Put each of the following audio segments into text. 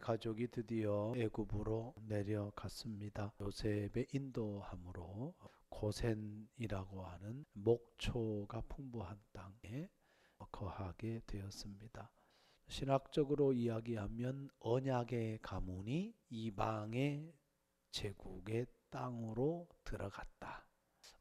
가족이 드디어 애굽으로 내려갔습니다. 요셉의 인도함으로 고센이라고 하는 목초가 풍부한 땅에 거하게 되었습니다. 신학적으로 이야기하면 언약의 가문이 이방의 제국의 땅으로 들어갔다.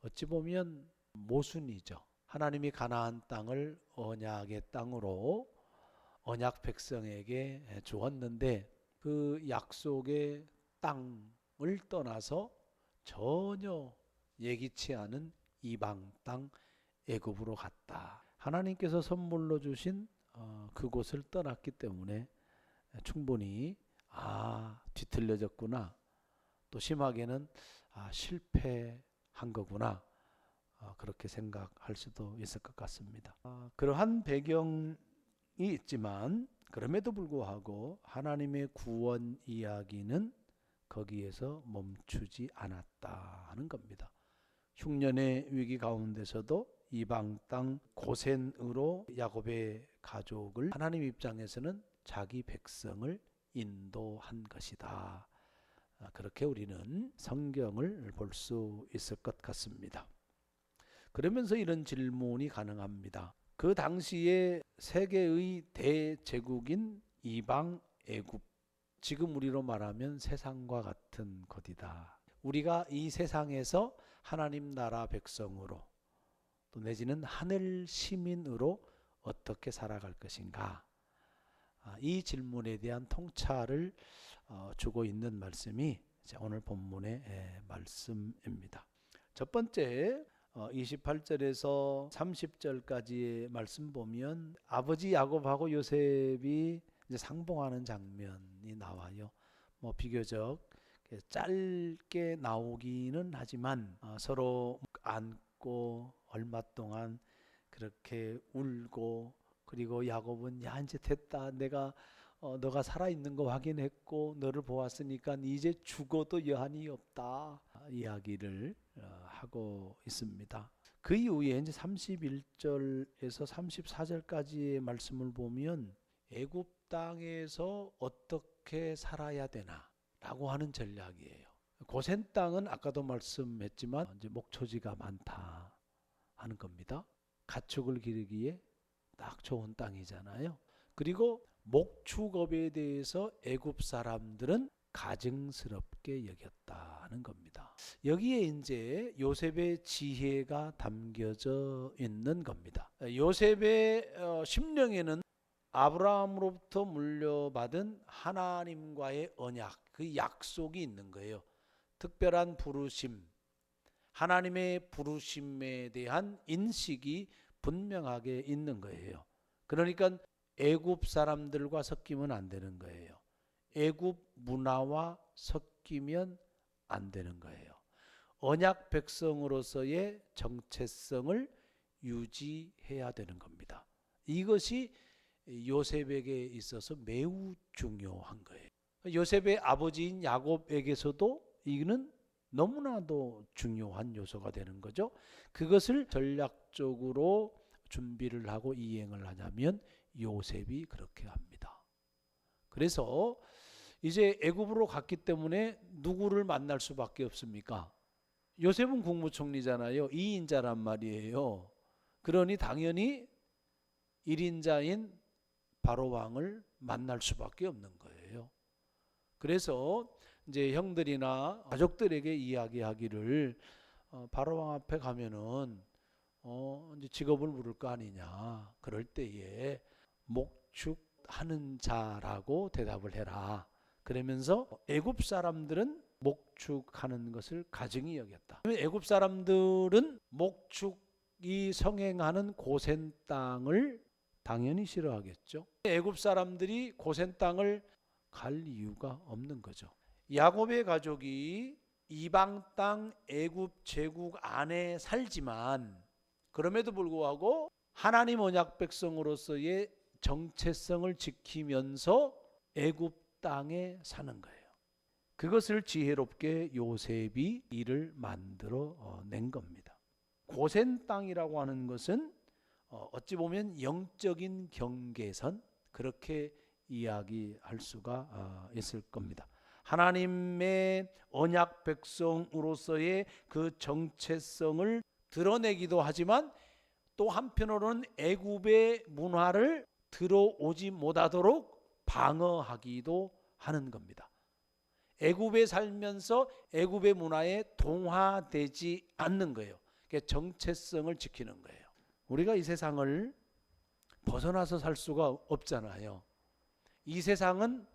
어찌 보면 모순이죠. 하나님이 가나안 땅을 언약의 땅으로 언약 백성에게 주었는데 그 약속의 땅을 떠나서 전혀 예기치 않은 이방 땅 애굽으로 갔다. 하나님께서 선물로 주신 그곳을 떠났기 때문에 충분히 뒤틀려졌구나. 또 심하게는 실패한 거구나. 그렇게 생각할 수도 있을 것 같습니다. 그러한 배경이 있지만 그럼에도 불구하고 하나님의 구원 이야기는 거기에서 멈추지 않았다 하는 겁니다. 흉년의 위기 가운데서도 이방 땅 고센으로 야곱의 가족을 하나님 입장에서는 자기 백성을 인도한 것이다. 그렇게 우리는 성경을 볼 수 있을 것 같습니다. 그러면서 이런 질문이 가능합니다. 그 당시에 세계의 대제국인 이방 애굽, 지금 우리로 말하면 세상과 같은 곳이다. 우리가 이 세상에서 하나님 나라 백성으로 또 내지는 하늘 시민으로 어떻게 살아갈 것인가? 이 질문에 대한 통찰을 주고 있는 말씀이 오늘 본문의 말씀입니다. 첫 번째 28절에서 30절까지의 말씀 보면 아버지 야곱하고 요셉이 이제 상봉하는 장면이 나와요. 비교적 짧게 나오기는 하지만 서로 안고 얼마 동안 그렇게 울고, 그리고 야곱은 야 이제 됐다, 내가 너가 살아있는 거 확인했고 너를 보았으니까 이제 죽어도 여한이 없다 이야기를 하고 있습니다. 그 이후에 이제 31절에서 34절까지의 말씀을 보면 애굽 땅에서 어떻게 살아야 되나 라고 하는 전략이에요. 고센 땅은 아까도 말씀했지만 이제 목초지가 많다 하는 겁니다. 가축을 기르기에 딱 좋은 땅이잖아요. 그리고 목축업에 대해서 애굽 사람들은 가증스럽게 여겼다는 겁니다. 여기에 이제 요셉의 지혜가 담겨져 있는 겁니다. 요셉의 심령에는 아브라함으로부터 물려받은 하나님과의 언약, 그 약속이 있는 거예요. 특별한 부르심, 하나님의 부르심에 대한 인식이 분명하게 있는 거예요. 그러니까 애굽 사람들과 섞이면 안 되는 거예요. 애굽 문화와 섞이면 안 되는 거예요. 언약 백성으로서의 정체성을 유지해야 되는 겁니다. 이것이 요셉에게 있어서 매우 중요한 거예요. 요셉의 아버지인 야곱에게서도 이는 너무나도 중요한 요소가 되는 거죠. 그것을 전략적으로 준비를 하고 이행을 하냐면 요셉이 그렇게 합니다. 그래서 이제 애굽으로 갔기 때문에 누구를 만날 수밖에 없습니까? 요셉은 국무총리잖아요. 2인자란 말이에요. 그러니 당연히 1인자인 바로 왕을 만날 수밖에 없는 거예요. 그래서 이제 형들이나 가족들에게 이야기하기를 바로 왕 앞에 가면은 이제 직업을 물을 거 아니냐. 그럴 때에 목축하는 자라고 대답을 해라. 그러면서 애굽 사람들은 목축하는 것을 가증히 여겼다. 애굽 사람들은 목축이 성행하는 고센 땅을 당연히 싫어하겠죠. 애굽 사람들이 고센 땅을 갈 이유가 없는 거죠. 야곱의 가족이 이방 땅 애굽 제국 안에 살지만 그럼에도 불구하고 하나님 언약 백성으로서의 정체성을 지키면서 애굽 땅에 사는 거예요. 그것을 지혜롭게 요셉이 일을 만들어 낸 겁니다. 고센 땅이라고 하는 것은 어찌 보면 영적인 경계선, 그렇게 이야기할 수가 있을 겁니다. 하나님의 언약 백성으로서의 그 정체성을 드러내기도 하지만 또 한편으로는 애굽의 문화를 들어오지 못하도록 방어하기도 하는 겁니다. 애굽에 살면서 애굽의 문화에 동화되지 않는 거예요. 정체성을 지키는 거예요. 우리가 이 세상을 벗어나서 살 수가 없잖아요. 이 세상은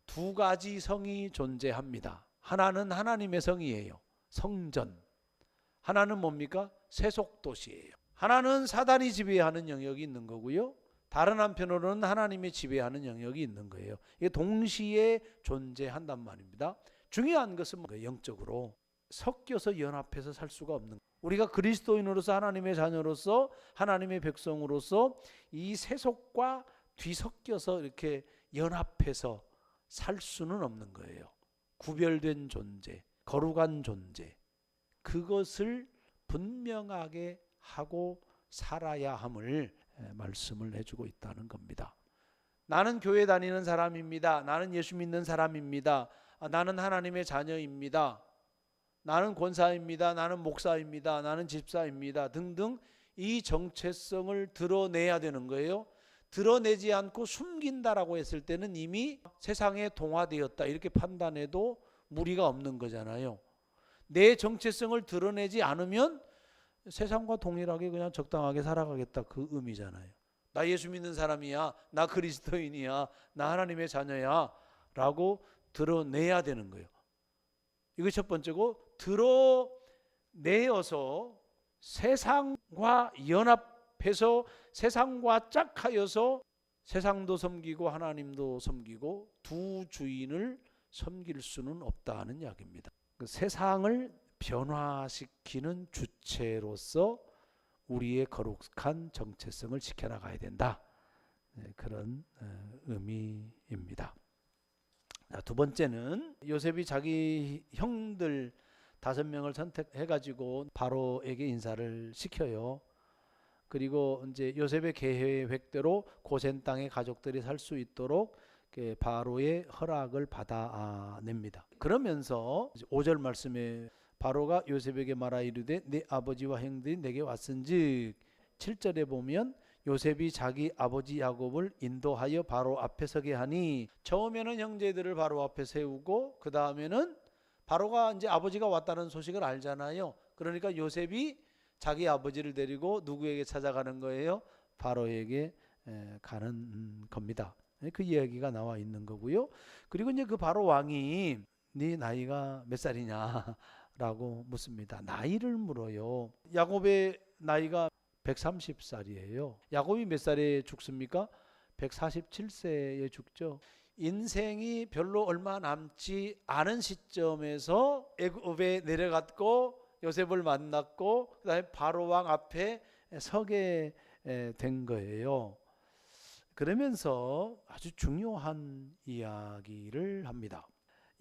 두 가지 성이 존재합니다. 하나는 하나님의 성이에요. 성전. 하나는 뭡니까? 세속도시예요. 하나는 사단이 지배하는 영역이 있는 거고요. 다른 한편으로는 하나님이 지배하는 영역이 있는 거예요. 이게 동시에 존재한단 말입니다. 중요한 것은 영적으로 섞여서 연합해서 살 수가 없는 거예요. 우리가 그리스도인으로서 하나님의 자녀로서 하나님의 백성으로서 이 세속과 뒤섞여서 이렇게 연합해서 살 수는 없는 거예요. 구별된 존재, 거룩한 존재, 그것을 분명하게 하고 살아야 함을 말씀을 해주고 있다는 겁니다. 나는 교회 다니는 사람입니다. 나는 예수 믿는 사람입니다. 나는 하나님의 자녀입니다. 나는 권사입니다. 나는 목사입니다. 나는 집사입니다. 등등 이 정체성을 드러내야 되는 거예요. 드러내지 않고 숨긴다라고 했을 때는 이미 세상에 동화되었다 이렇게 판단해도 무리가 없는 거잖아요. 내 정체성을 드러내지 않으면 세상과 동일하게 그냥 적당하게 살아가겠다 그 의미잖아요. 나 예수 믿는 사람이야, 나 그리스도인이야, 나 하나님의 자녀야 라고 드러내야 되는 거예요. 이거 첫 번째고, 드러내어서 세상과 연합해서 세상과 짝하여서 세상도 섬기고 하나님도 섬기고 두 주인을 섬길 수는 없다는 이야기입니다. 그 세상을 변화시키는 주체로서 우리의 거룩한 정체성을 지켜나가야 된다. 그런 의미입니다. 두 번째는 요셉이 자기 형들 5명을 선택해가지고 바로에게 인사를 시켜요. 그리고 이제 요셉의 계획대로 고센 땅의 가족들이 살 수 있도록 바로의 허락을 받아냅니다. 그러면서 5절 말씀에 바로가 요셉에게 말하 이르되 내 아버지와 형들이 내게 왔은즉, 7절에 보면 요셉이 자기 아버지 야곱을 인도하여 바로 앞에 서게 하니, 처음에는 형제들을 바로 앞에 세우고 그 다음에는 바로가 이제 아버지가 왔다는 소식을 알잖아요. 그러니까 요셉이 자기 아버지를 데리고 누구에게 찾아가는 거예요? 바로에게 가는 겁니다. 그 이야기가 나와 있는 거고요. 그리고 이제 그 바로 왕이 네 나이가 몇 살이냐 라고 묻습니다. 나이를 물어요. 야곱의 나이가 130살이에요. 야곱이 몇 살에 죽습니까? 147세에 죽죠. 인생이 별로 얼마 남지 않은 시점에서 애굽에 내려갔고 요셉을 만났고 그다음에 바로 왕 앞에 서게 된 거예요. 그러면서 아주 중요한 이야기를 합니다.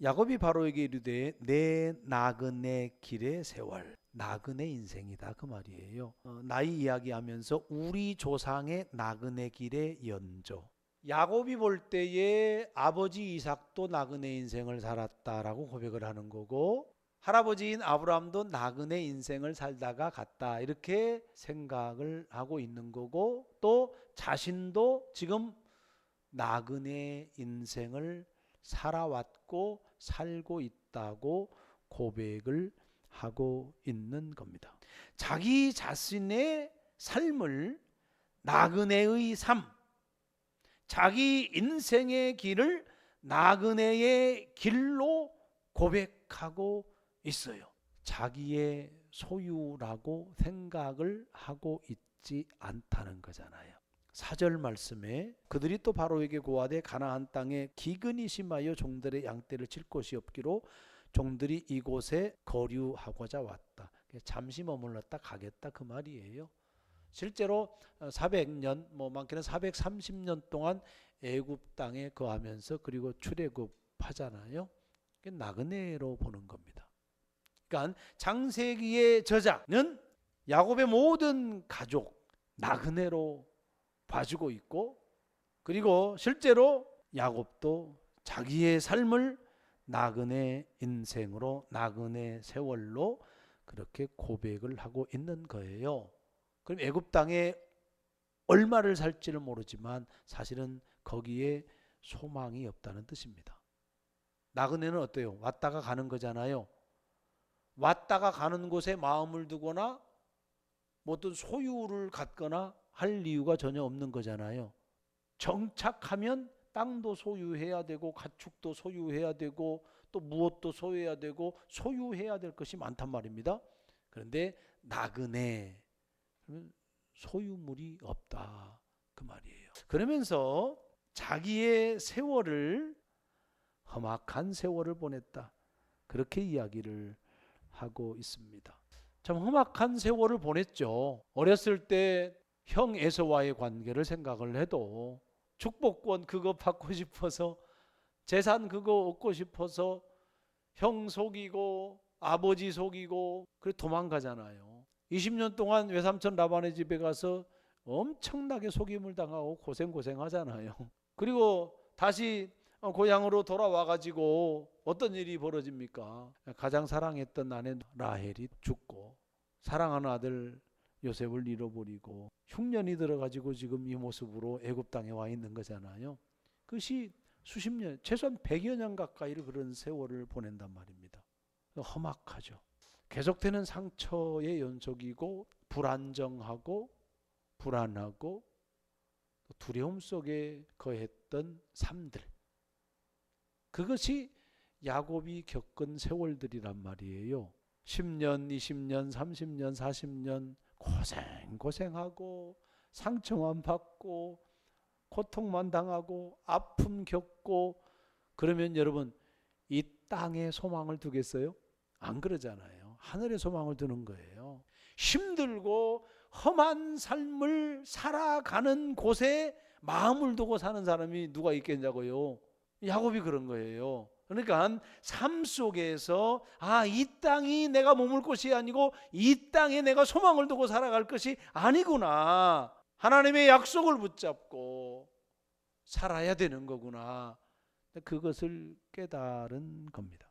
야곱이 바로에게 이르되 내 나그네 길의 세월, 나그네 인생이다 그 말이에요. 나이 이야기하면서 우리 조상의 나그네 길의 연조. 야곱이 볼 때에 아버지 이삭도 나그네 인생을 살았다라고 고백을 하는 거고, 할아버지인 아브라함도 나그네 인생을 살다가 갔다 이렇게 생각을 하고 있는 거고, 또 자신도 지금 나그네 인생을 살아왔고 살고 있다고 고백을 하고 있는 겁니다. 자기 자신의 삶을 나그네의 삶, 자기 인생의 길을 나그네의 길로 고백하고 있어요. 자기의 소유라고 생각을 하고 있지 않다는 거잖아요. 4절 말씀에 그들이 또 바로에게 고하되 가나안 땅에 기근이 심하여 종들의 양떼를 칠 곳이 없기로 종들이 이곳에 거류하고자 왔다. 잠시 머물렀다 가겠다 그 말이에요. 실제로 400년, 많게는 430년 동안 애굽 땅에 거하면서 그리고 출애굽하잖아요. 나그네로 보는 겁니다. 그러니까 창세기의 저자는 야곱의 모든 가족 나그네로 봐주고 있고, 그리고 실제로 야곱도 자기의 삶을 나그네 인생으로, 나그네 세월로 그렇게 고백을 하고 있는 거예요. 그럼 애굽 땅에 얼마를 살지를 모르지만 사실은 거기에 소망이 없다는 뜻입니다. 나그네는 어때요? 왔다가 가는 거잖아요. 왔다가 가는 곳에 마음을 두거나 뭐 어떤 소유를 갖거나 할 이유가 전혀 없는 거잖아요. 정착하면 땅도 소유해야 되고 가축도 소유해야 되고 또 무엇도 소유해야 되고 소유해야 될 것이 많단 말입니다. 그런데 나그네 소유물이 없다 그 말이에요. 그러면서 자기의 세월을 험악한 세월을 보냈다 그렇게 이야기를 하고 있습니다. 참 험악한 세월을 보냈죠. 어렸을 때 형 에서와의 관계를 생각을 해도 축복권 그거 받고 싶어서 재산 그거 얻고 싶어서 형 속이고 아버지 속이고 그래 도망가잖아요. 20년 동안 외삼촌 라반의 집에 가서 엄청나게 속임을 당하고 고생하잖아요. 그리고 다시 고향으로 돌아와 가지고 어떤 일이 벌어집니까? 가장 사랑했던 아내 라헬이 죽고 사랑하는 아들 요셉을 잃어버리고 흉년이 들어가지고 지금 이 모습으로 애굽 땅에 와 있는 거잖아요. 그것이 수십 년, 최소한 100여 년 가까이를 그런 세월을 보낸단 말입니다. 험악하죠. 계속되는 상처의 연속이고 불안정하고 불안하고 두려움 속에 거했던 삶들, 그것이 야곱이 겪은 세월들이란 말이에요. 10년, 20년, 30년, 40년 고생하고 상처만 받고 고통만 당하고 아픔 겪고 그러면 여러분 이 땅에 소망을 두겠어요? 안 그러잖아요. 하늘에 소망을 두는 거예요. 힘들고 험한 삶을 살아가는 곳에 마음을 두고 사는 사람이 누가 있겠냐고요. 야곱이 그런 거예요. 그러니까 삶 속에서 이 땅이 내가 머물 곳이 아니고 이 땅에 내가 소망을 두고 살아갈 것이 아니구나. 하나님의 약속을 붙잡고 살아야 되는 거구나. 그것을 깨달은 겁니다.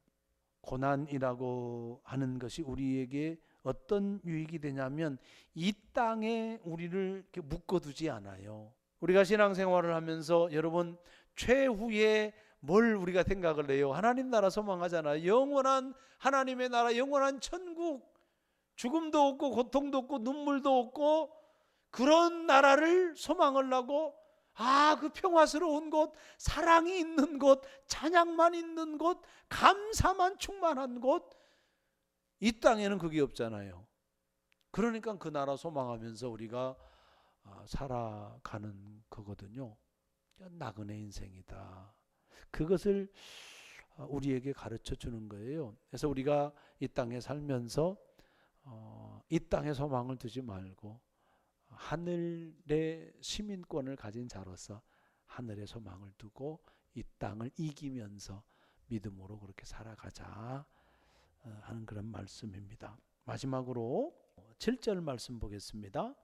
고난이라고 하는 것이 우리에게 어떤 유익이 되냐면 이 땅에 우리를 이렇게 묶어두지 않아요. 우리가 신앙생활을 하면서 여러분 최후의 뭘 우리가 생각을 해요? 하나님 나라 소망하잖아요. 영원한 하나님의 나라, 영원한 천국, 죽음도 없고 고통도 없고 눈물도 없고 그런 나라를 소망을 하고 그 평화스러운 곳, 사랑이 있는 곳, 찬양만 있는 곳, 감사만 충만한 곳, 이 땅에는 그게 없잖아요. 그러니까 그 나라 소망하면서 우리가 살아가는 거거든요. 나그네 인생이다. 그것을 우리에게 가르쳐 주는 거예요. 그래서 우리가 이 땅에 살면서 이 땅에 소망을 두지 말고 하늘의 시민권을 가진 자로서 하늘의 소망을 두고 이 땅을 이기면서 믿음으로 그렇게 살아가자 하는 그런 말씀입니다. 마지막으로 7절 말씀 보겠습니다.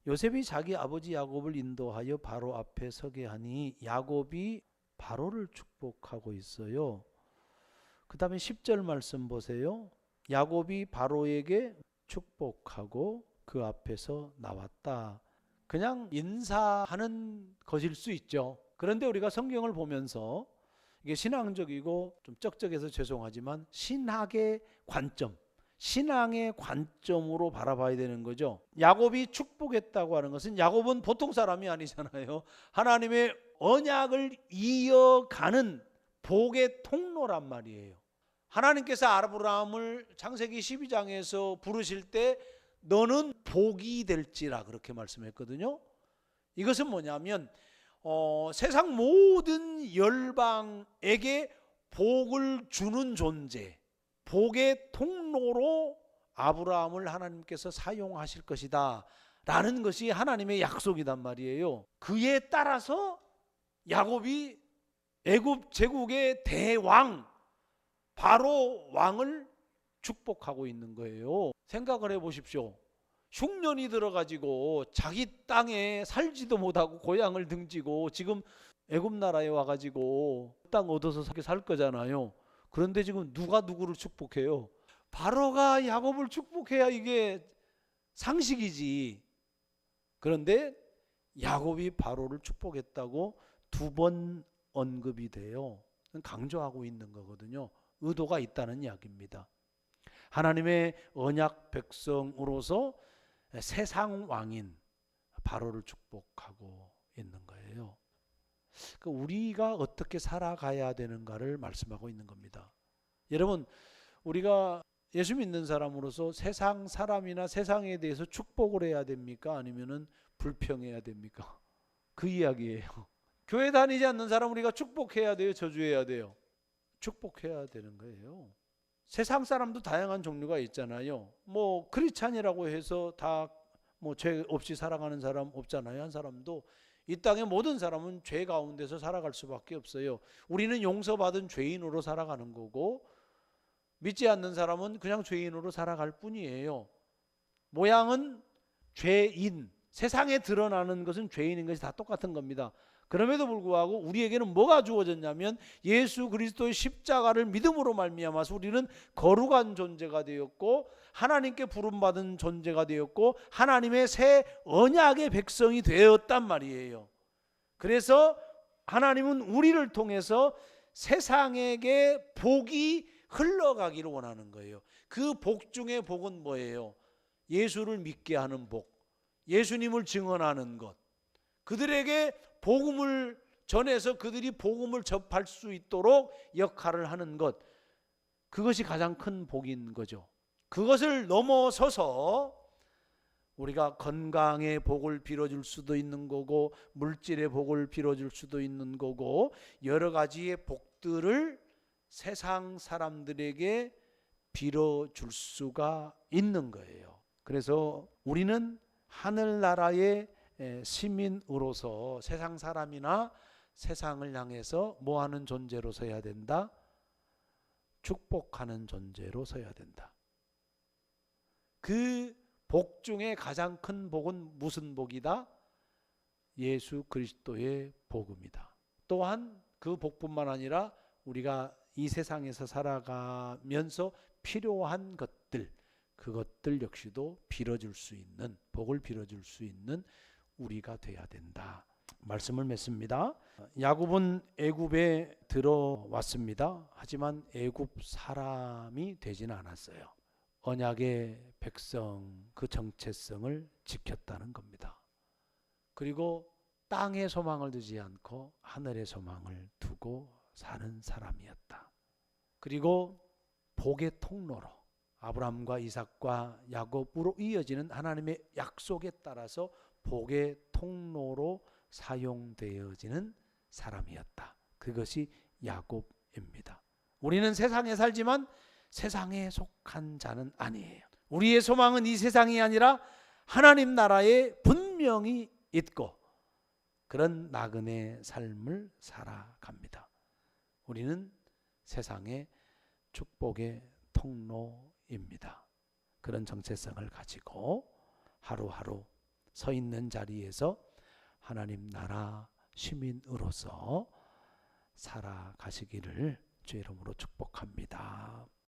요셉이 자기 아버지 야곱을 인도하여 바로 앞에 서게 하니 야곱이 바로를 축복하고 있어요. 그 다음에 10절 말씀 보세요. 야곱이 바로에게 축복하고 그 앞에서 나왔다. 그냥 인사하는 것일 수 있죠. 그런데 우리가 성경을 보면서 이게 신앙적이고 좀 쩍쩍해서 죄송하지만 신학의 관점, 신앙의 관점으로 바라봐야 되는 거죠. 야곱이 축복했다고 하는 것은 야곱은 보통 사람이 아니잖아요. 하나님의 언약을 이어가는 복의 통로란 말이에요. 하나님께서 아브라함을 창세기 12장에서 부르실 때 너는 복이 될지라 그렇게 말씀했거든요. 이것은 뭐냐면 세상 모든 열방에게 복을 주는 존재, 복의 통로로 아브라함을 하나님께서 사용하실 것이다 라는 것이 하나님의 약속이란 말이에요. 그에 따라서 야곱이 애굽 제국의 대왕 바로 왕을 축복하고 있는 거예요. 생각을 해보십시오. 흉년이 들어가지고 자기 땅에 살지도 못하고 고향을 등지고 지금 애굽 나라에 와가지고 땅 얻어서 살 거잖아요. 그런데 지금 누가 누구를 축복해요? 바로가 야곱을 축복해야 이게 상식이지. 그런데 야곱이 바로를 축복했다고 2번 언급이 돼요. 강조하고 있는 거거든요. 의도가 있다는 이야기입니다. 하나님의 언약 백성으로서 세상 왕인 바로를 축복하고 있는 거예요. 우리가 어떻게 살아가야 되는가를 말씀하고 있는 겁니다. 여러분, 우리가 예수 믿는 사람으로서 세상 사람이나 세상에 대해서 축복을 해야 됩니까? 아니면은 불평해야 됩니까? 그 이야기예요. 교회 다니지 않는 사람 우리가 축복해야 돼요? 저주해야 돼요? 축복해야 되는 거예요. 세상 사람도 다양한 종류가 있잖아요. 뭐 크리스찬이라고 해서 다 뭐 죄 없이 살아가는 사람 없잖아요. 한 사람도 이 땅의 모든 사람은 죄 가운데서 살아갈 수밖에 없어요. 우리는 용서받은 죄인으로 살아가는 거고 믿지 않는 사람은 그냥 죄인으로 살아갈 뿐이에요. 모양은 죄인, 세상에 드러나는 것은 죄인인 것이 다 똑같은 겁니다. 그럼에도 불구하고 우리에게는 뭐가 주어졌냐면 예수 그리스도의 십자가를 믿음으로 말미암아서 우리는 거룩한 존재가 되었고 하나님께 부름받은 존재가 되었고 하나님의 새 언약의 백성이 되었단 말이에요. 그래서 하나님은 우리를 통해서 세상에게 복이 흘러가기를 원하는 거예요. 그 복 중에 복은 뭐예요? 예수를 믿게 하는 복, 예수님을 증언하는 것, 그들에게 복음을 전해서 그들이 복음을 접할 수 있도록 역할을 하는 것, 그것이 가장 큰 복인 거죠. 그것을 넘어서서 우리가 건강의 복을 빌어줄 수도 있는 거고 물질의 복을 빌어줄 수도 있는 거고 여러 가지의 복들을 세상 사람들에게 빌어줄 수가 있는 거예요. 그래서 우리는 하늘나라의 시민으로서 세상 사람이나 세상을 향해서 뭐하는 존재로 서야 된다? 축복하는 존재로 서야 된다. 그 복 중에 가장 큰 복은 무슨 복이다? 예수 그리스도의 복음이다. 또한 그 복뿐만 아니라 우리가 이 세상에서 살아가면서 필요한 것들, 그것들 역시도 빌어줄 수 있는, 복을 빌어줄 수 있는 우리가 돼야 된다. 말씀을 맺습니다. 야곱은 애굽에 들어왔습니다. 하지만 애굽 사람이 되지는 않았어요. 언약의 백성, 그 정체성을 지켰다는 겁니다. 그리고 땅의 소망을 두지 않고 하늘의 소망을 두고 사는 사람이었다. 그리고 복의 통로로 아브라함과 이삭과 야곱으로 이어지는 하나님의 약속에 따라서 복의 통로로 사용되어지는 사람이었다. 그것이 야곱입니다. 우리는 세상에 살지만 세상에 속한 자는 아니에요. 우리의 소망은 이 세상이 아니라 하나님 나라에 분명히 있고 그런 나그네 삶을 살아갑니다. 우리는 세상의 축복의 통로입니다. 그런 정체성을 가지고 하루하루 서 있는 자리에서 하나님 나라 시민으로서 살아가시기를 주의 이름으로 축복합니다.